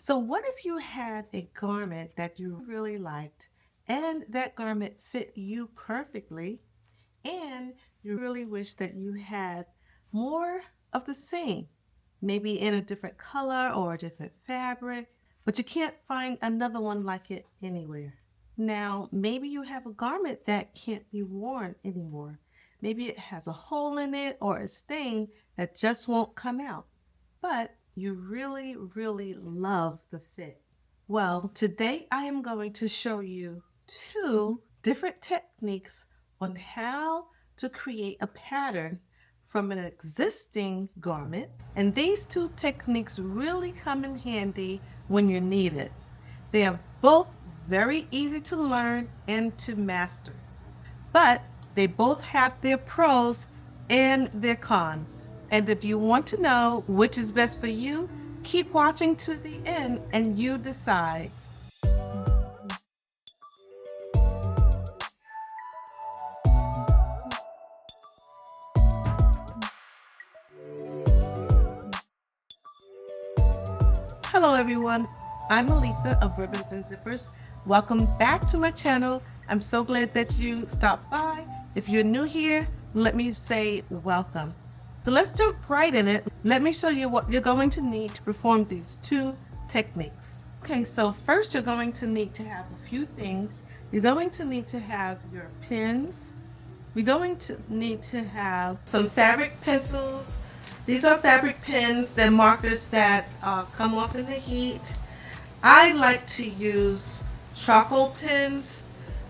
So what if you had a garment that you really liked and that garment fit you perfectly and you really wish that you had more of the same, maybe in a different color or a different fabric, but you can't find another one like it anywhere. Now, maybe you have a garment that can't be worn anymore. Maybe it has a hole in it or a stain that just won't come out, but you really, really love the fit. Well, today I am going to show you two different techniques on how to create a pattern from an existing garment. And these two techniques really come in handy when you need it. They are both very easy to learn and to master, but they both have their pros and their cons. And if you want to know which is best for you, keep watching to the end and you decide. Hello everyone, I'm Aletha of Ribbons and Zippers. Welcome back to my channel. I'm so glad that you stopped by. If you're new here, let me say welcome. So let's jump right in it. Let me show you what you're going to need to perform these two techniques. Okay, so first you're going to need to have a few things. You're going to need to have your pins. We're going to need to have some fabric pencils. These are fabric pens. They're markers that come off in the heat. I like to use charcoal pens,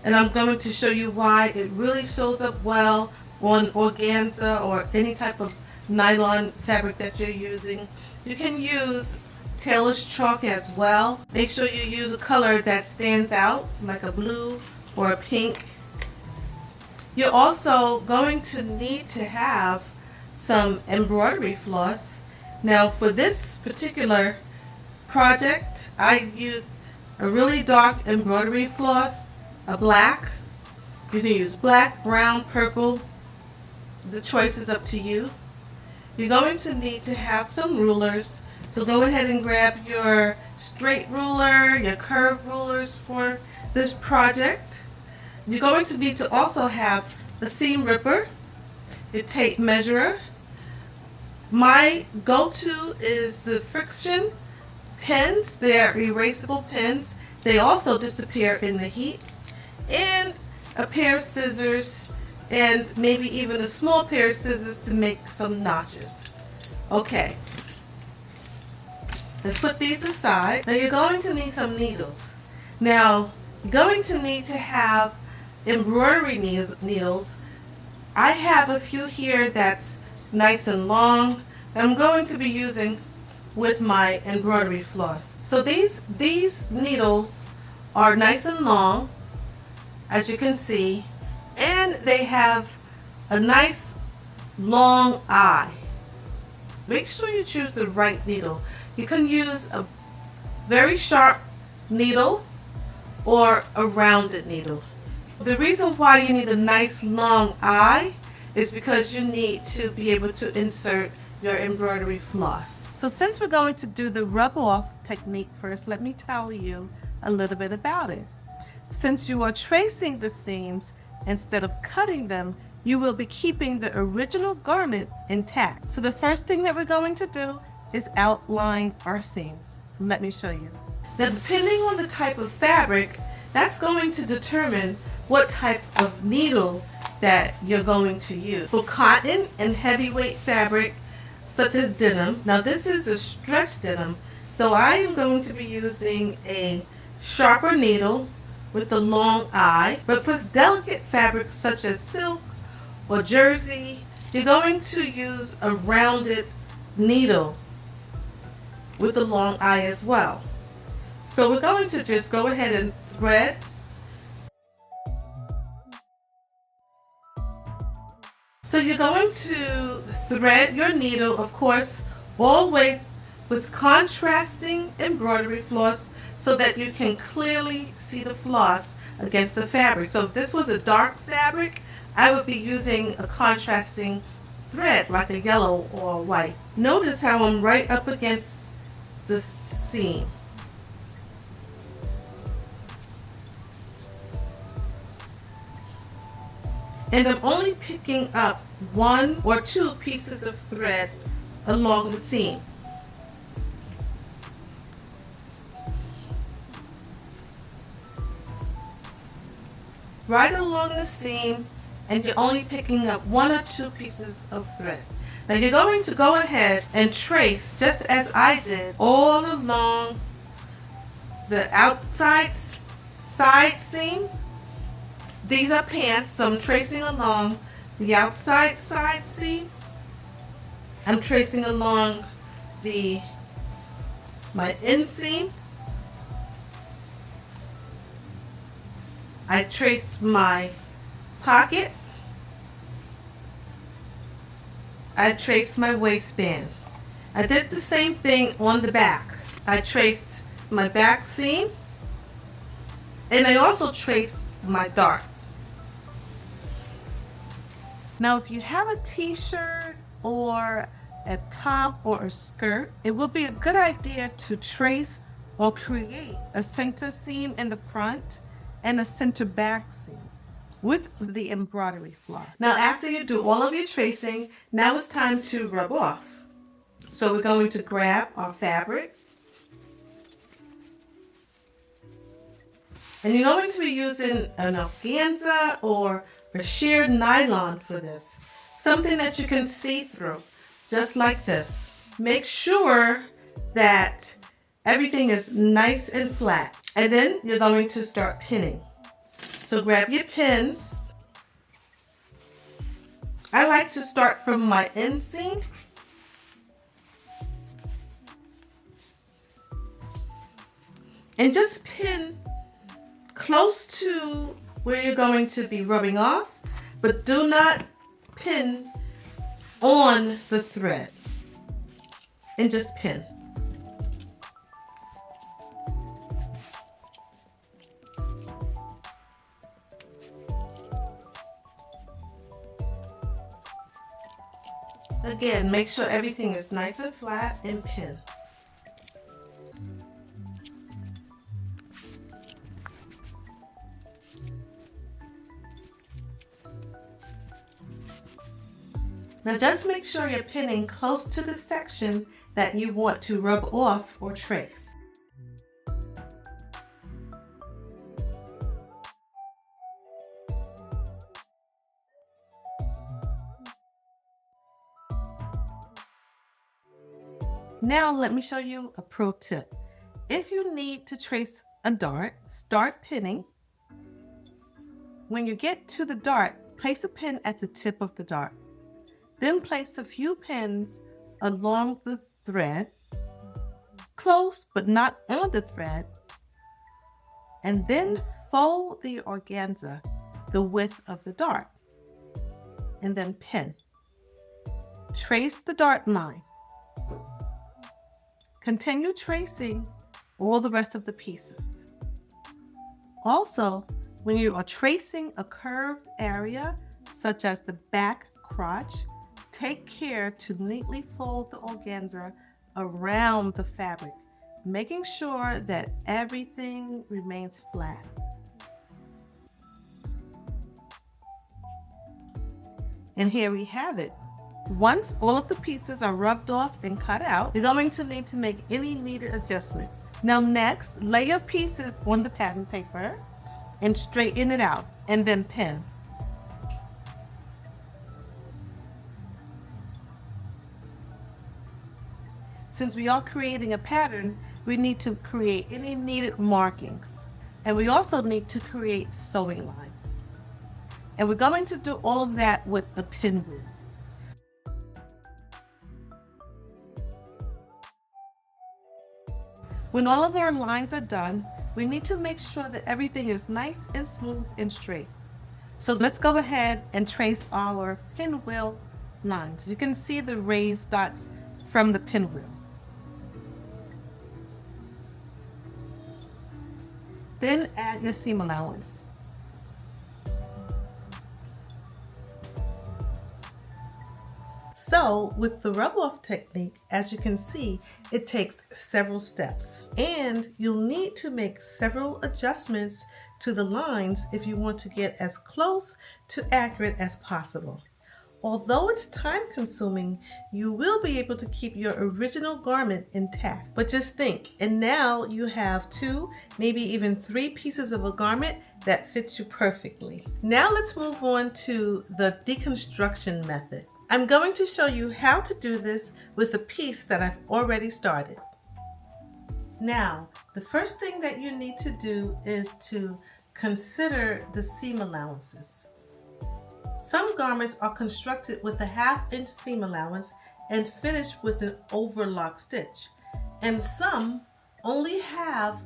and I'm going to show you why. It really shows up well on organza or any type of nylon fabric that you're using. You can use tailor's chalk as well. Make sure you use a color that stands out, like a blue or a pink. You're also going to need to have some embroidery floss. Now for this particular project, I used a really dark embroidery floss, a black. You can use black, brown, purple. The choice is up to you. You're going to need to have some rulers. So go ahead and grab your straight ruler, your curved rulers for this project. You're going to need to also have a seam ripper, your tape measurer. My go-to is the friction pens. They're erasable pens. They also disappear in the heat. And a pair of scissors, and maybe even a small pair of scissors to make some notches. Okay, let's put these aside. Now you're going to need some needles. Now you're going to need to have embroidery needles. I have a few here that's nice and long that I'm going to be using with my embroidery floss. So these needles are nice and long, as you can see, and they have a nice long eye. Make sure you choose the right needle. You can use a very sharp needle or a rounded needle. The reason why you need a nice long eye is because you need to be able to insert your embroidery floss. So since we're going to do the rub off technique first, let me tell you a little bit about it. Since you are tracing the seams instead of cutting them, you will be keeping the original garment intact. So the first thing that we're going to do is outline our seams. Let me show you. Now, depending on the type of fabric, that's going to determine what type of needle that you're going to use. For cotton and heavyweight fabric, such as denim, now this is a stretch denim, so I am going to be using a sharper needle with a long eye. But for delicate fabrics such as silk or jersey, you're going to use a rounded needle with a long eye as well. So we're going to just go ahead and thread. So you're going to thread your needle, of course, always with contrasting embroidery floss so that you can clearly see the floss against the fabric. So if this was a dark fabric, I would be using a contrasting thread like a yellow or a white. Notice how I'm right up against this seam. And I'm only picking up 1 or 2 pieces of thread along the seam. Right along the seam, and you're only picking up 1 or 2 pieces of thread. Now you're going to go ahead and trace, just as I did, all along the outside side seam. These are pants, so I'm tracing along the outside side seam. I'm tracing along my inseam. I traced my pocket. I traced my waistband. I did the same thing on the back. I traced my back seam, and I also traced my dart. Now, if you have a t-shirt or a top or a skirt, it will be a good idea to trace or create a center seam in the front and a center back seam with the embroidery floss. Now, after you do all of your tracing, now it's time to rub off. So we're going to grab our fabric, and you're going to be using an organza or a sheer nylon for this, something that you can see through, just like this. Make sure that everything is nice and flat, and then you're going to start pinning. So grab your pins. I like to start from my inseam and just pin close to where you're going to be rubbing off, but do not pin on the thread, and just pin. Again, make sure everything is nice and flat and pin. Now just make sure you're pinning close to the section that you want to rub off or trace. Now let me show you a pro tip. If you need to trace a dart, start pinning. When you get to the dart, place a pin at the tip of the dart. Then place a few pins along the thread, close but not on the thread, and then fold the organza the width of the dart, and then pin. Trace the dart line. Continue tracing all the rest of the pieces. Also, when you are tracing a curved area, such as the back crotch, take care to neatly fold the organza around the fabric, making sure that everything remains flat. And here we have it. Once all of the pieces are rubbed off and cut out, you're going to need to make any needed adjustments. Now next, lay your pieces on the pattern paper and straighten it out, and then pin. Since we are creating a pattern, we need to create any needed markings. And we also need to create sewing lines. And we're going to do all of that with a pinwheel. When all of our lines are done, we need to make sure that everything is nice and smooth and straight. So let's go ahead and trace our pinwheel lines. You can see the raised dots from the pinwheel. Then add your seam allowance. So with the rub-off technique, as you can see, it takes several steps, and you'll need to make several adjustments to the lines if you want to get as close to accurate as possible. Although it's time consuming, you will be able to keep your original garment intact. But just think, and now you have 2, maybe even 3 pieces of a garment that fits you perfectly. Now let's move on to the deconstruction method. I'm going to show you how to do this with a piece that I've already started. Now, the first thing that you need to do is to consider the seam allowances. Some garments are constructed with a 1/2 inch seam allowance and finished with an overlock stitch, and some only have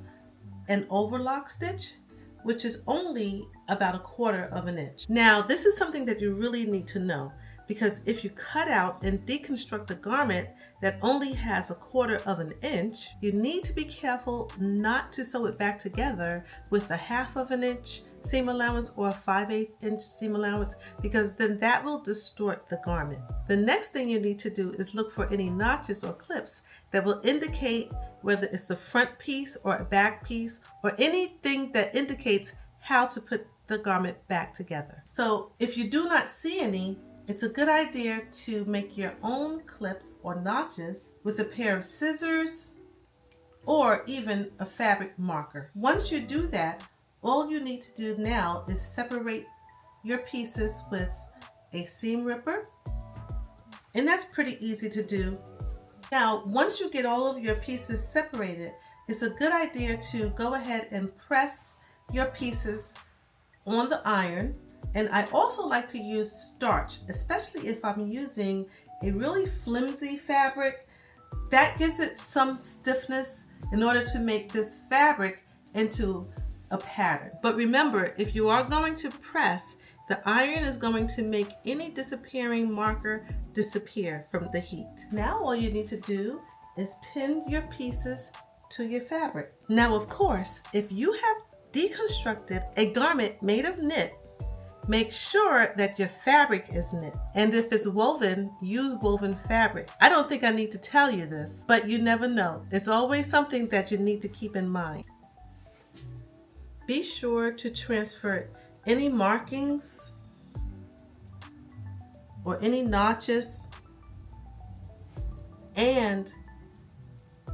an overlock stitch, which is only about 1/4 inch. Now, this is something that you really need to know, because if you cut out and deconstruct a garment that only has 1/4 inch, you need to be careful not to sew it back together with a 1/2 inch seam allowance or a 5/8 inch seam allowance, because then that will distort the garment. The next thing you need to do is look for any notches or clips that will indicate whether it's the front piece or a back piece, or anything that indicates how to put the garment back together. So if you do not see any, it's a good idea to make your own clips or notches with a pair of scissors or even a fabric marker. Once you do that, all you need to do now is separate your pieces with a seam ripper, and that's pretty easy to do. Now, once you get all of your pieces separated, it's a good idea to go ahead and press your pieces on the iron. And I also like to use starch, especially if I'm using a really flimsy fabric. That gives it some stiffness in order to make this fabric into a pattern. But remember, if you are going to press, the iron is going to make any disappearing marker disappear from the heat. Now all you need to do is pin your pieces to your fabric. Now, of course, if you have deconstructed a garment made of knit, make sure that your fabric is knit. And if it's woven, use woven fabric. I don't think I need to tell you this, but you never know. It's always something that you need to keep in mind. Be sure to transfer any markings or any notches, and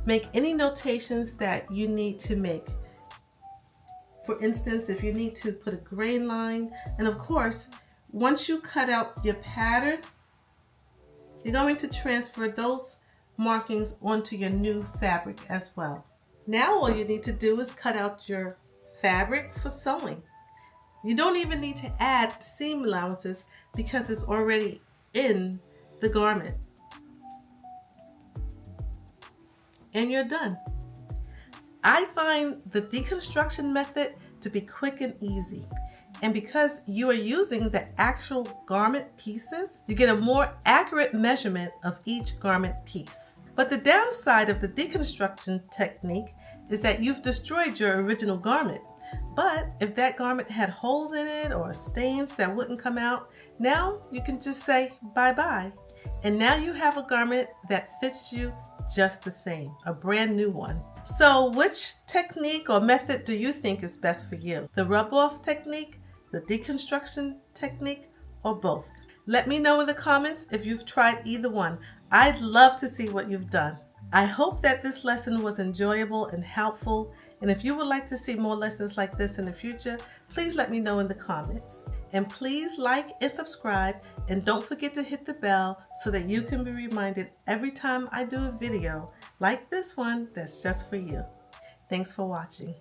make any notations that you need to make. For instance, if you need to put a grain line, and of course, once you cut out your pattern, you're going to transfer those markings onto your new fabric as well. Now all you need to do is cut out your fabric for sewing. You don't even need to add seam allowances because it's already in the garment. And you're done. I find the deconstruction method to be quick and easy. And because you are using the actual garment pieces, you get a more accurate measurement of each garment piece. But the downside of the deconstruction technique is that you've destroyed your original garment. But if that garment had holes in it or stains that wouldn't come out, now you can just say bye-bye. And now you have a garment that fits you just the same, a brand new one. So which technique or method do you think is best for you? The rub-off technique, the deconstruction technique, or both? Let me know in the comments if you've tried either one. I'd love to see what you've done. I hope that this lesson was enjoyable and helpful. And if you would like to see more lessons like this in the future, please let me know in the comments. And please like and subscribe, and don't forget to hit the bell so that you can be reminded every time I do a video like this one that's just for you. Thanks for watching.